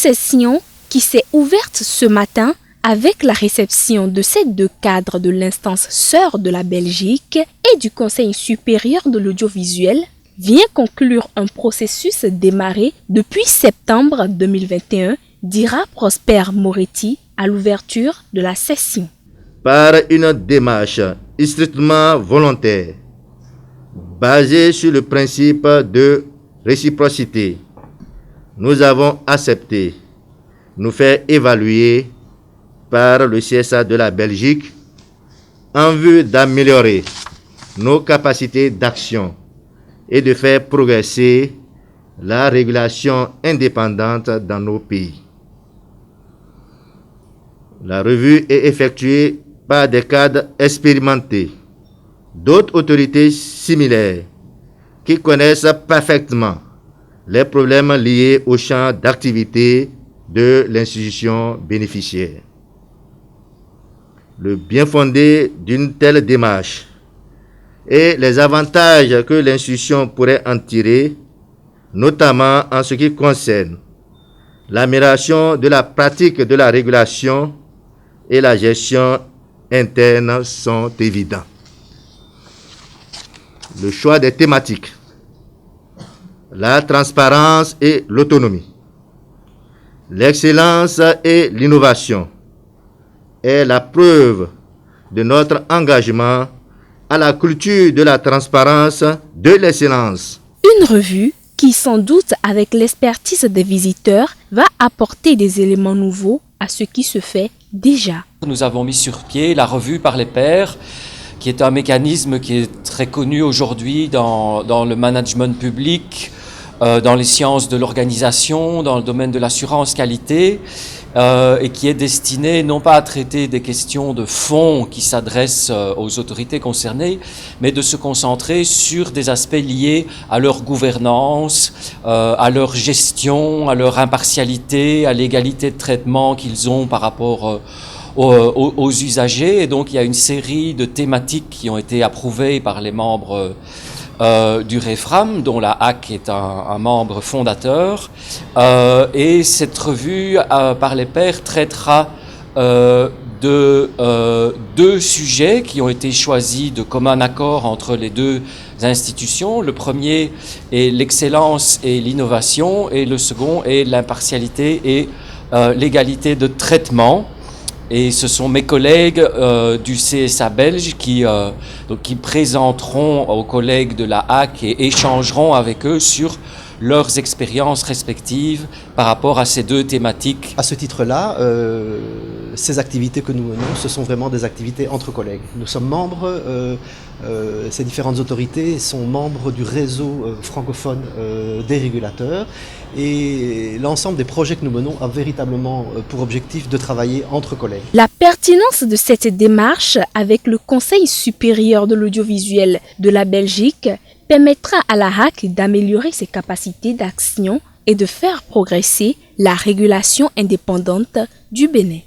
session qui s'est ouverte ce matin avec la réception de ces deux cadres de l'instance sœur de la Belgique et du Conseil supérieur de l'audiovisuel vient conclure un processus démarré depuis septembre 2021, dira Prosper Moretti à l'ouverture de la session. Par une démarche strictement volontaire, basée sur le principe de réciprocité, nous avons accepté nous faire évaluer par le CSA de la Belgique en vue d'améliorer nos capacités d'action et de faire progresser la régulation indépendante dans nos pays. La revue est effectuée par des cadres expérimentés, d'autres autorités similaires qui connaissent parfaitement les problèmes liés au champ d'activité de l'institution bénéficiaire. Le bien fondé d'une telle démarche et les avantages que l'institution pourrait en tirer, notamment en ce qui concerne l'amélioration de la pratique de la régulation et la gestion interne, sont évidents. Le choix des thématiques, la transparence et l'autonomie, l'excellence et l'innovation est la preuve de notre engagement à la culture de la transparence, de l'excellence. Une revue qui, sans doute avec l'expertise des visiteurs, va apporter des éléments nouveaux à ce qui se fait déjà. Nous avons mis sur pied la revue par les pairs, qui est un mécanisme qui est très connu aujourd'hui dans le management public, dans les sciences de l'organisation, dans le domaine de l'assurance qualité, et qui est destiné non pas à traiter des questions de fond qui s'adressent aux autorités concernées, mais de se concentrer sur des aspects liés à leur gouvernance, à leur gestion, à leur impartialité, à l'égalité de traitement qu'ils ont par rapport aux usagers. Et donc il y a une série de thématiques qui ont été approuvées par les membres du REFRAM, dont la HAC est un membre fondateur, et cette revue par les pairs traitera de deux sujets qui ont été choisis de commun accord entre les deux institutions. Le premier est l'excellence et l'innovation, et le second est l'impartialité et l'égalité de traitement. Et ce sont mes collègues du CSA belge qui présenteront aux collègues de la HAC et échangeront avec eux sur leurs expériences respectives par rapport à ces deux thématiques. À ce titre-là, ces activités que nous menons, ce sont vraiment des activités entre collègues. Nous sommes membres, ces différentes autorités sont membres du réseau francophone des régulateurs, et l'ensemble des projets que nous menons a véritablement pour objectif de travailler entre collègues. La pertinence de cette démarche avec le Conseil supérieur de l'audiovisuel de la Belgique permettra à la HAC d'améliorer ses capacités d'action et de faire progresser la régulation indépendante du Bénin.